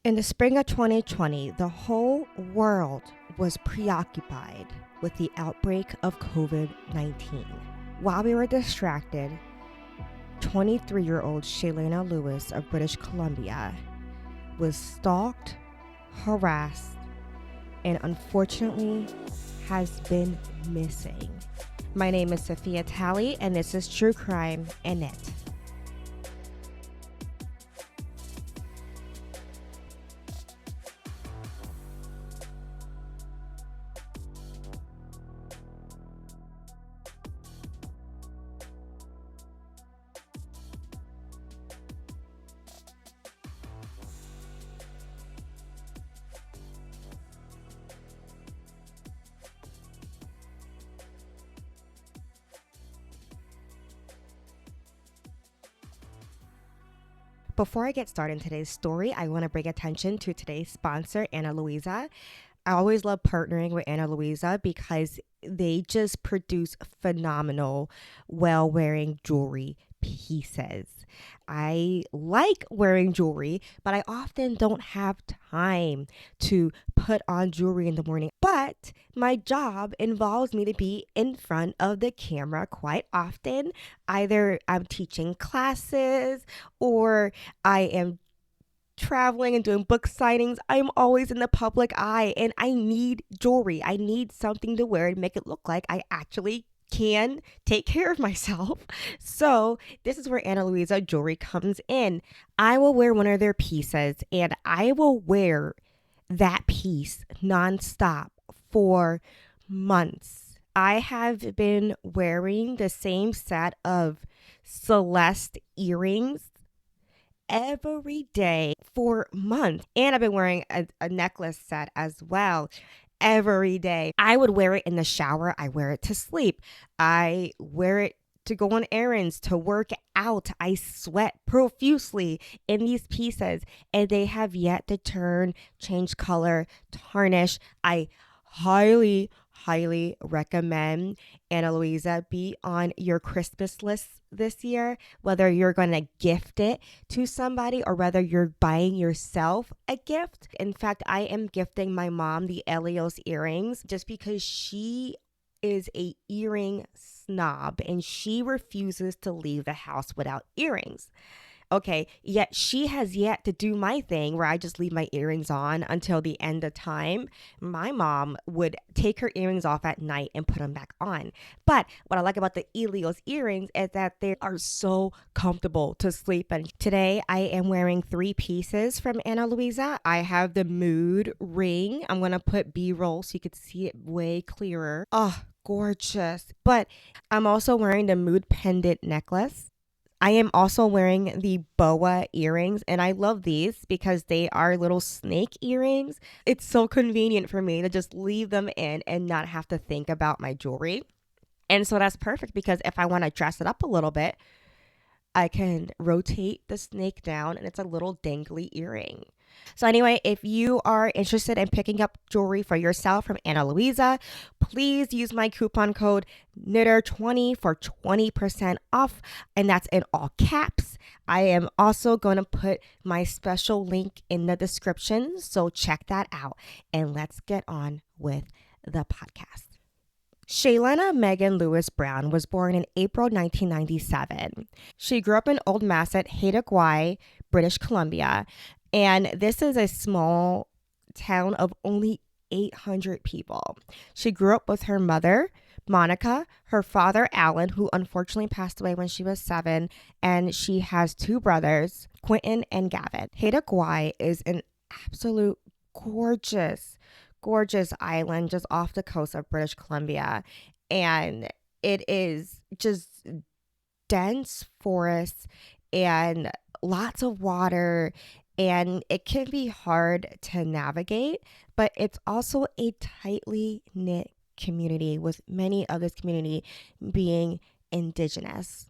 In the spring of 2020, the whole world was preoccupied with the outbreak of COVID-19. While we were distracted, 23-year-old Shaylanna Lewis of British Columbia was stalked, harassed, and unfortunately has been missing. My name is Sophia Talley, and this is True Crime and It. Before I get started in today's story, I want to bring attention to today's sponsor, Ana Luisa. I always love partnering with Ana Luisa because they just produce phenomenal, well-wearing jewelry pieces. I like wearing jewelry, but I often don't have time to put on jewelry in the morning. But my job involves me to be in front of the camera quite often. Either I'm teaching classes or I am traveling and doing book signings. I'm always in the public eye and I need jewelry. I need something to wear and make it look like I actually can take care of myself. So this is where Ana Luisa jewelry comes in. I will wear one of their pieces and I will wear that piece nonstop for months. I have been wearing the same set of Celeste earrings every day for months. And I've been wearing a necklace set as well every day. I would wear it in the shower. I wear it to sleep. I wear it to go on errands, to work out. I sweat profusely in these pieces and they have yet to turn, change color, tarnish. I highly recommend Ana Luisa be on your Christmas list this year, whether you're going to gift it to somebody or whether you're buying yourself a gift. In fact, I am gifting my mom the Elios earrings just because she is a earring snob and she refuses to leave the house without earrings. Okay, yet she has yet to do my thing where I just leave my earrings on until the end of time. My mom would take her earrings off at night and put them back on. But what I like about the Elios earrings is that they are so comfortable to sleep in. Today, I am wearing 3 pieces from Ana Luisa. I have the Mood ring. I'm going to put B-roll so you could see it way clearer. Oh, gorgeous. But I'm also wearing the Mood pendant necklace. I am also wearing the boa earrings and I love these because they are little snake earrings. It's so convenient for me to just leave them in and not have to think about my jewelry. And so that's perfect because if I want to dress it up a little bit, I can rotate the snake down and it's a little dangly earring. So anyway, if you are interested in picking up jewelry for yourself from Ana Luisa, please use my coupon code KNITTER20 for 20% off, and that's in all caps. I am also going to put my special link in the description, so check that out. And let's get on with the podcast. Shaylanna Megan Lewis Brown was born in April 1997. She grew up in Old Masset, Haida, British Columbia, and this is a small town of only 800 people. She grew up with her mother, Monica, her father, Alan, who unfortunately passed away when she was 7, and she has 2 brothers, Quentin and Gavin. Haida is an absolute gorgeous island just off the coast of British Columbia, and it is just dense forests and lots of water, and it can be hard to navigate, but it's also a tightly knit community with many of this community being indigenous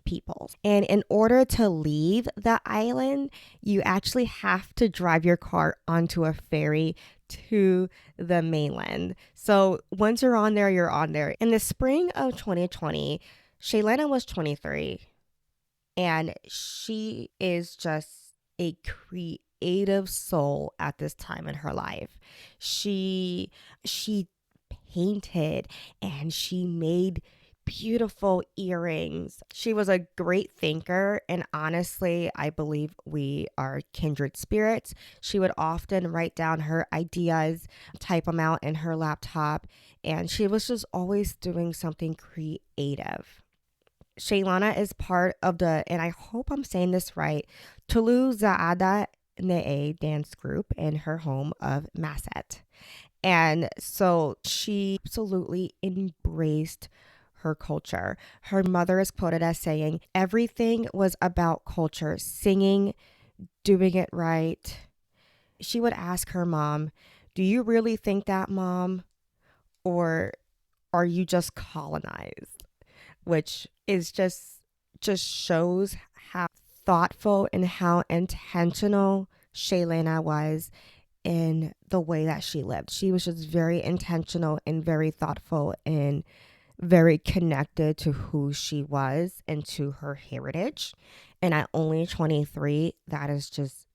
people. And in order to leave the island, you actually have to drive your car onto a ferry to the mainland. So once you're on there, you're on there. In the spring of 2020, Shaylanna was 23 and she is just a creative creative soul at this time in her life. She painted and she made beautiful earrings. She was a great thinker, and honestly, I believe we are kindred spirits. She would often write down her ideas, type them out in her laptop, and she was just always doing something creative. Shaylanna is part of the, and I hope I'm saying this right, Tulu Zaada Ne'e dance group in her home of Masset. And so she absolutely embraced her culture. Her mother is quoted as saying, everything was about culture, singing, doing it right. She would ask her mom, do you really think that, mom? Or are you just colonized? Which is just shows how thoughtful and how intentional Shaylanna was in the way that she lived. She was just very intentional and very thoughtful and very connected to who she was and to her heritage. And at only 23, that is just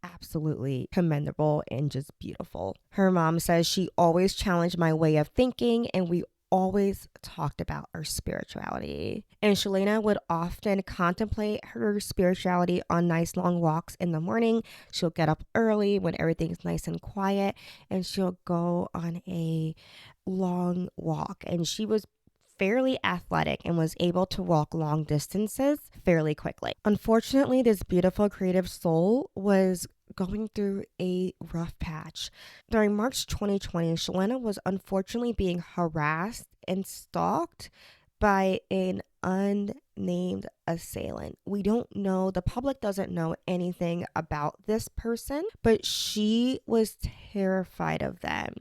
absolutely commendable and just beautiful. Her mom says she always challenged my way of thinking, and we always talked about our spirituality. And Shaylanna would often contemplate her spirituality on nice long walks in the morning. She'll get up early when everything's nice and quiet, and she'll go on a long walk. And she was fairly athletic and was able to walk long distances fairly quickly. Unfortunately, this beautiful creative soul was going through a rough patch. During March 2020, Shaylanna was unfortunately being harassed and stalked by an unnamed assailant. We don't know, the public doesn't know anything about this person, but she was terrified of them.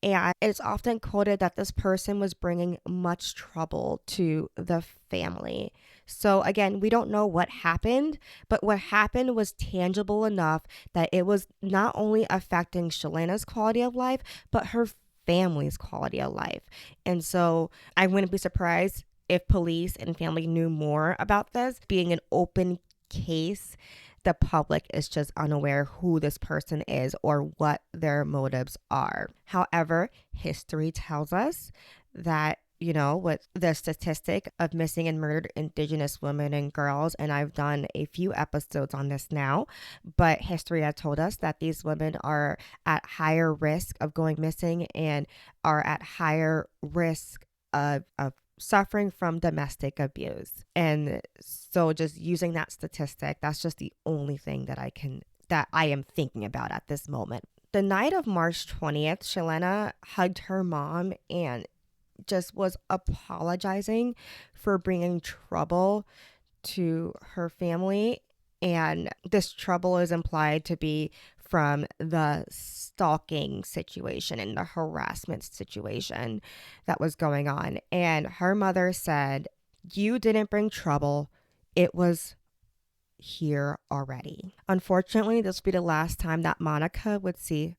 And it's often quoted that this person was bringing much trouble to the family. So, again, we don't know what happened, but what happened was tangible enough that it was not only affecting Shaylanna's quality of life, but her family's quality of life. And so, I wouldn't be surprised if police and family knew more about this. Being an open case, the public is just unaware who this person is or what their motives are. However, history tells us that, you know, with the statistic of missing and murdered Indigenous women and girls, and I've done a few episodes on this now, but history has told us that these women are at higher risk of going missing and are at higher risk of suffering from domestic abuse. And so just using that statistic, that's just the only thing that I am thinking about at this moment. The night of March 20th, Shaylanna hugged her mom and just was apologizing for bringing trouble to her family. And this trouble is implied to be from the stalking situation and the harassment situation that was going on. And her mother said, you didn't bring trouble. It was here already. Unfortunately, this would be the last time that Monica would see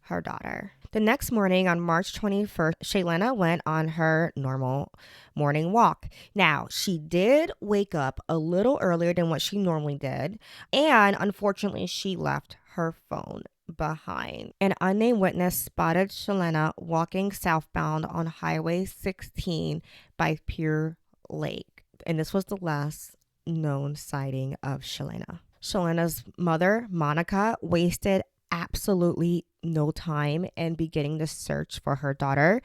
her daughter. The next morning on March 21st, Shaylanna went on her normal morning walk. Now, she did wake up a little earlier than what she normally did, and unfortunately, she left her phone behind. An unnamed witness spotted Shaylanna walking southbound on Highway 16 by Pure Lake, and this was the last known sighting of Shaylanna. Shaylanna's mother, Monica, wasted absolutely no time in beginning the search for her daughter.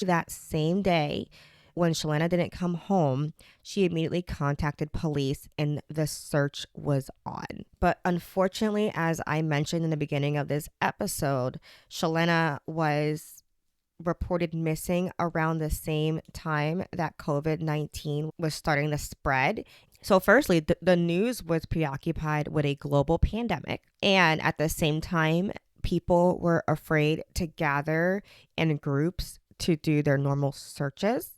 That same day, when Shaylanna didn't come home, she immediately contacted police and the search was on. But unfortunately, as I mentioned in the beginning of this episode, Shaylanna was reported missing around the same time that COVID-19 was starting to spread. So firstly, the news was preoccupied with a global pandemic. And at the same time, people were afraid to gather in groups to do their normal searches.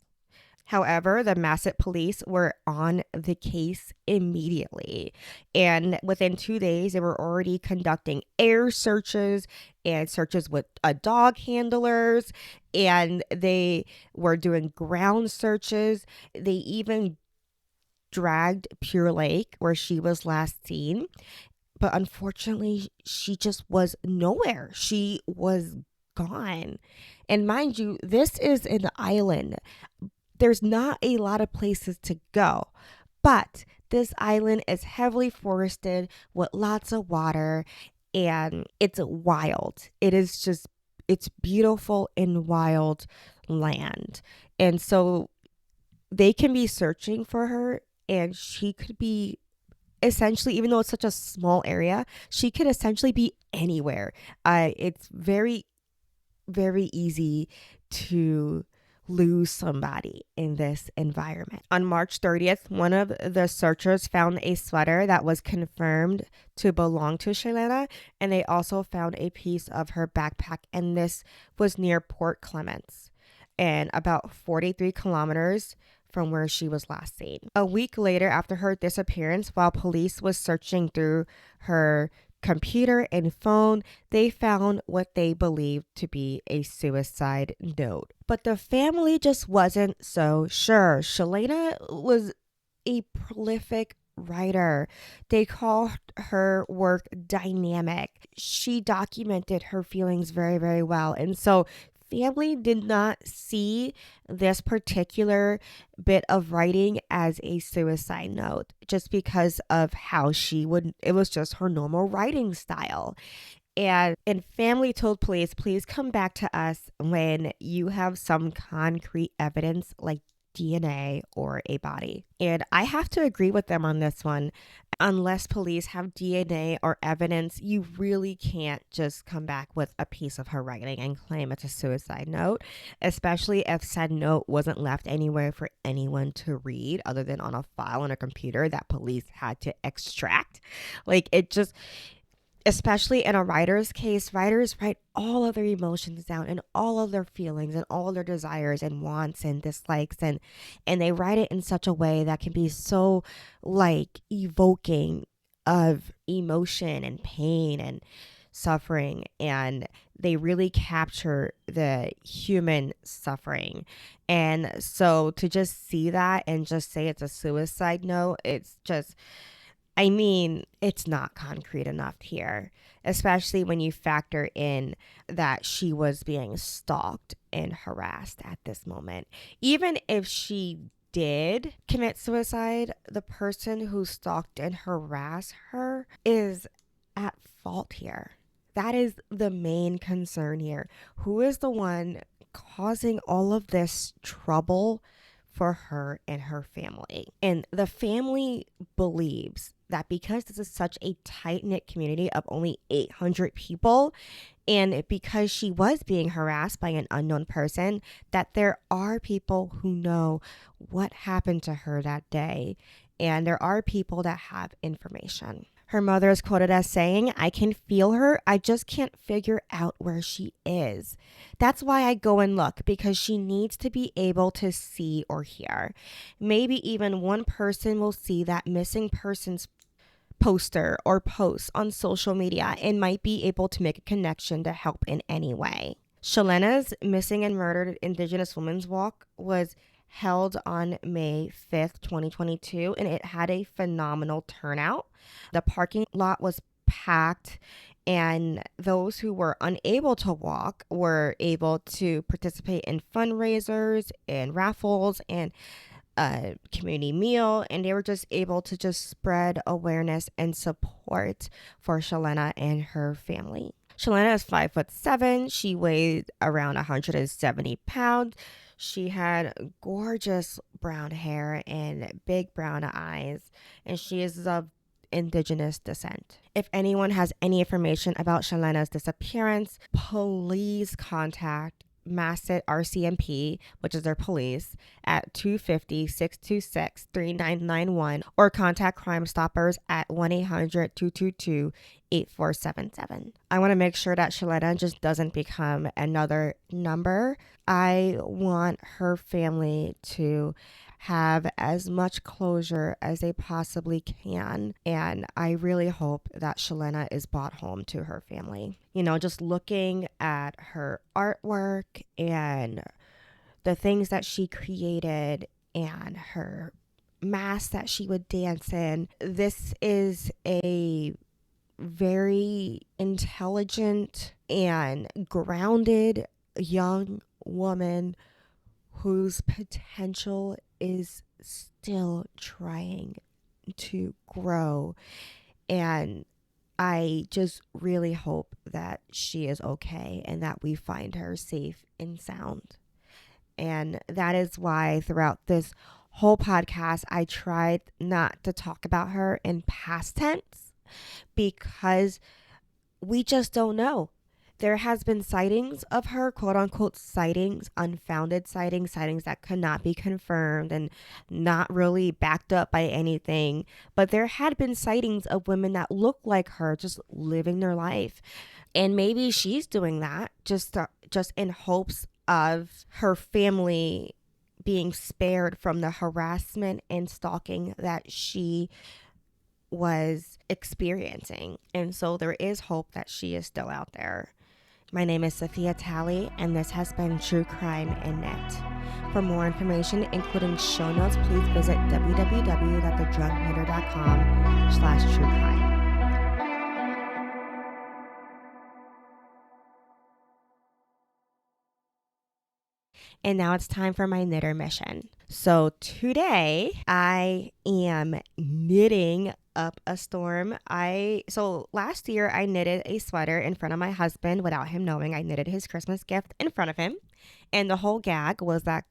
However, the Masset police were on the case immediately. And within 2 days, they were already conducting air searches and searches with dog handlers. And they were doing ground searches. They even dragged Pure Lake, where she was last seen. but unfortunately, she just was nowhere. She was gone. And mind you, this is an island. There's not a lot of places to go, but this island is heavily forested with lots of water, and it's wild. It is just, it's beautiful and wild land. And so they can be searching for her, and she could be essentially, even though it's such a small area, she could essentially be anywhere. It's very, very easy to lose somebody in this environment. On March 30th, one of the searchers found a sweater that was confirmed to belong to Shaylanna, and they also found a piece of her backpack, and this was near Port Clements and about 43 kilometers from where she was last seen. A week later, after her disappearance, while police was searching through her computer and phone, they found what they believed to be a suicide note. But the family just wasn't so sure. Shaylanna was a prolific writer. They called her work dynamic. She documented her feelings very, very well. And so family did not see this particular bit of writing as a suicide note just because of how she would, it was just her normal writing style. And family told police, please come back to us when you have some concrete evidence like DNA or a body. And I have to agree with them on this one. Unless police have DNA or evidence, you really can't just come back with a piece of her writing and claim it's a suicide note, especially if said note wasn't left anywhere for anyone to read other than on a file on a computer that police had to extract. Like, it just, especially in a writer's case, writers write all of their emotions down and all of their feelings and all of their desires and wants and dislikes, and they write it in such a way that can be so like evoking of emotion and pain and suffering, and they really capture the human suffering. And so to just see that and just say it's a suicide note, it's just, I mean, it's not concrete enough here, especially when you factor in that she was being stalked and harassed at this moment. Even if she did commit suicide, the person who stalked and harassed her is at fault here. That is the main concern here. Who is the one causing all of this trouble for her and her family? And the family believes that because this is such a tight knit community of only 800 people, and because she was being harassed by an unknown person, that there are people who know what happened to her that day. And there are people that have information. Her mother is quoted as saying, I can feel her. I just can't figure out where she is. That's why I go and look, because she needs to be able to see or hear. Maybe even one person will see that missing person's poster or post on social media and might be able to make a connection to help in any way. Shaylanna's Missing and Murdered Indigenous Women's Walk was held on May 5th, 2022, and it had a phenomenal turnout. The parking lot was packed, and those who were unable to walk were able to participate in fundraisers and raffles and a community meal, and they were just able to just spread awareness and support for Shaylanna and her family. Shaylanna is 5'7". She weighed around 170 pounds. She had gorgeous brown hair and big brown eyes, and she is of indigenous descent. If anyone has any information about Shaylanna's disappearance, please contact Masset RCMP, which is their police, at 250-626-3991, or contact Crime Stoppers at 1-800-222-8477. I want to make sure that Shaylanna just doesn't become another number. I want her family to have as much closure as they possibly can. And I really hope that Shaylanna is brought home to her family. You know, just looking at her artwork and the things that she created and her mask that she would dance in, this is a very intelligent and grounded young woman whose potential is still trying to grow. And I just really hope that she is okay and that we find her safe and sound. And that is why throughout this whole podcast, I tried not to talk about her in past tense because we just don't know. There has been sightings of her, quote unquote sightings, unfounded sightings, sightings that could not be confirmed and not really backed up by anything. But there had been sightings of women that look like her just living their life. And maybe she's doing that just in hopes of her family being spared from the harassment and stalking that she was experiencing. And so there is hope that she is still out there. My name is Sophia Talley, and this has been True Crime and Net. For more information, including show notes, please visit www.thedrunknitter.com/truecrime. And now it's time for my knitter mission. So today I am knitting up a storm. So last year I knitted a sweater in front of my husband without him knowing. I knitted his Christmas gift in front of him. And the whole gag was that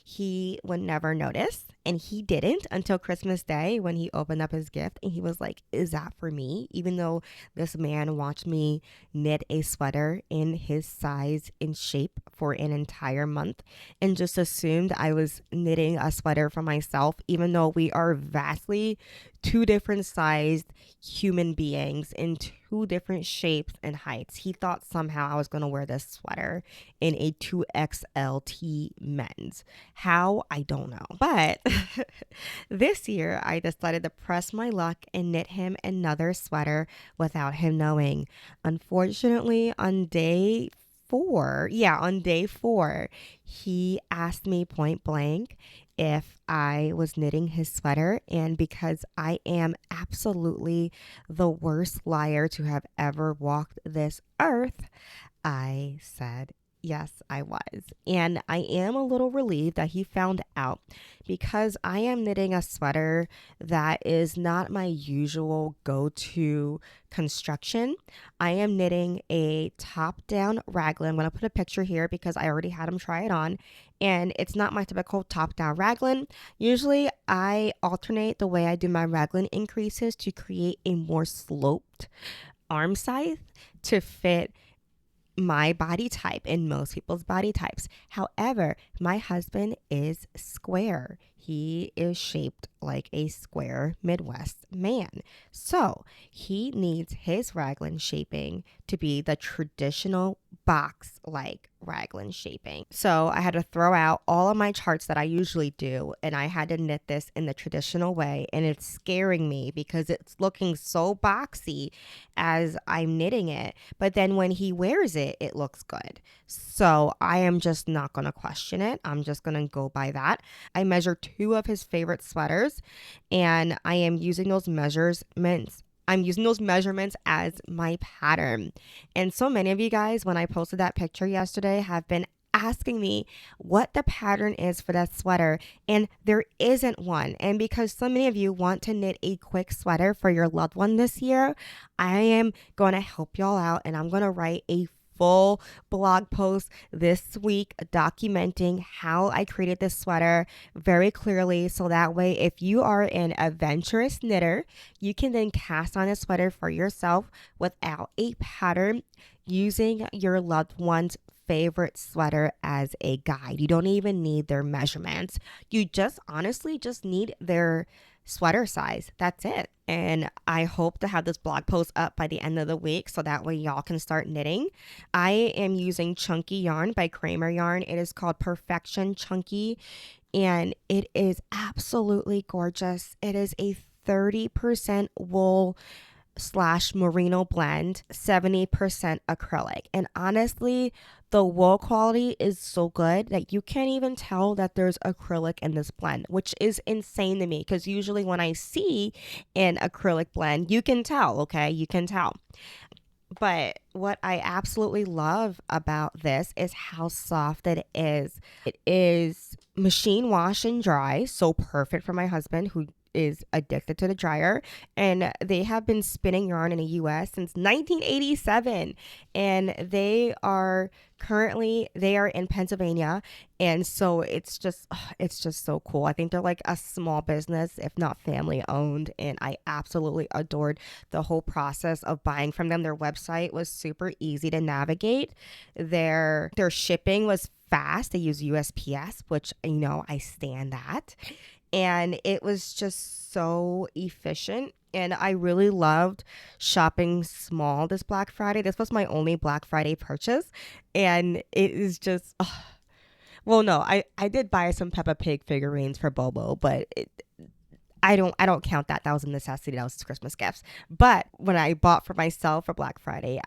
he would never notice. And he didn't until Christmas Day when he opened up his gift and he was like, "Is that for me?" Even though this man watched me knit a sweater in his size and shape for an entire month and just assumed I was knitting a sweater for myself, even though we are vastly two different sized human beings in two different shapes and heights. He thought somehow I was going to wear this sweater in a 2XLT men's. How? I don't know. But this year, I decided to press my luck and knit him another sweater without him knowing. Unfortunately, on day four, he asked me point blank if I was knitting his sweater. And because I am absolutely the worst liar to have ever walked this earth, I said, yes, I was. And I am a little relieved that he found out because I am knitting a sweater that is not my usual go-to construction. I am knitting a top-down raglan. I'm going to put a picture here because I already had him try it on. And it's not my typical top-down raglan. Usually I alternate the way I do my raglan increases to create a more sloped arm side to fit my body type and most people's body types. However, my husband is square. He is shaped like a square Midwest man. So he needs his raglan shaping to be the traditional box like raglan shaping. So I had to throw out all of my charts that I usually do and I had to knit this in the traditional way, and it's scaring me because it's looking so boxy as I'm knitting it, but then when he wears it, it looks good. So I am just not going to question it. I'm just going to go by that. I measure two of his favorite sweaters and I am using those measurements. I'm using those measurements as my pattern. And so many of you guys, when I posted that picture yesterday, have been asking me what the pattern is for that sweater, and there isn't one. And because so many of you want to knit a quick sweater for your loved one this year, I am going to help y'all out, and I'm going to write a full blog post this week documenting how I created this sweater very clearly, so that way if you are an adventurous knitter, you can then cast on a sweater for yourself without a pattern, using your loved one's favorite sweater as a guide. You don't even need their measurements. You just honestly just need their sweater size. That's it. And I hope to have this blog post up by the end of the week so that way y'all can start knitting. I am using Chunky Yarn by Kramer Yarn. It is called Perfection Chunky and it is absolutely gorgeous. It is a 30% wool slash merino blend, 70% acrylic. And honestly, the wool quality is so good that you can't even tell that there's acrylic in this blend, which is insane to me because usually when I see an acrylic blend, you can tell, okay? You can tell. But what I absolutely love about this is how soft it is. It is machine wash and dry, so perfect for my husband who is addicted to the dryer. And they have been spinning yarn in the US since 1987. And they are in Pennsylvania. And so it's just so cool. I think they're like a small business, if not family owned. And I absolutely adored the whole process of buying from them. Their website was super easy to navigate. Their shipping was fast. They use USPS, which I stand that. And it was just so efficient. And I really loved shopping small this Black Friday. This was my only Black Friday purchase. And it is just, well, no, I did buy some Peppa Pig figurines for Bobo, but I don't count that. That was a necessity. That was Christmas gifts. But when I bought for myself for Black Friday,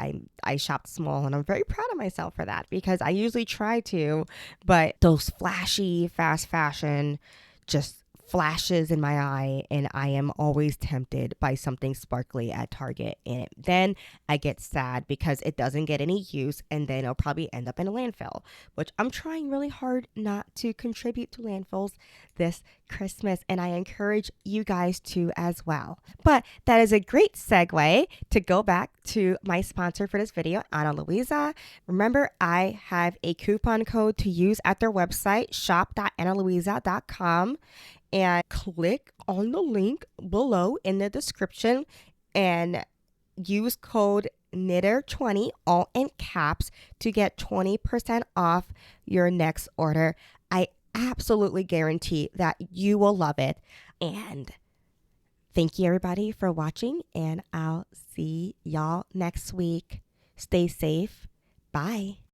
I shopped small, and I'm very proud of myself for that because I usually try to, but those flashy fast fashion just flashes in my eye, and I am always tempted by something sparkly at Target, and then I get sad because it doesn't get any use, and then it'll probably end up in a landfill, which I'm trying really hard not to contribute to landfills this Christmas, and I encourage you guys to as well. But that is a great segue to go back to my sponsor for this video, Ana Luisa. Remember, I have a coupon code to use at their website, shop.analuisa.com, and click on the link below in the description and use code knitter20 all in caps to get 20% off your next order. I absolutely guarantee that you will love it. And thank you everybody for watching, and I'll see y'all next week. Stay safe. Bye.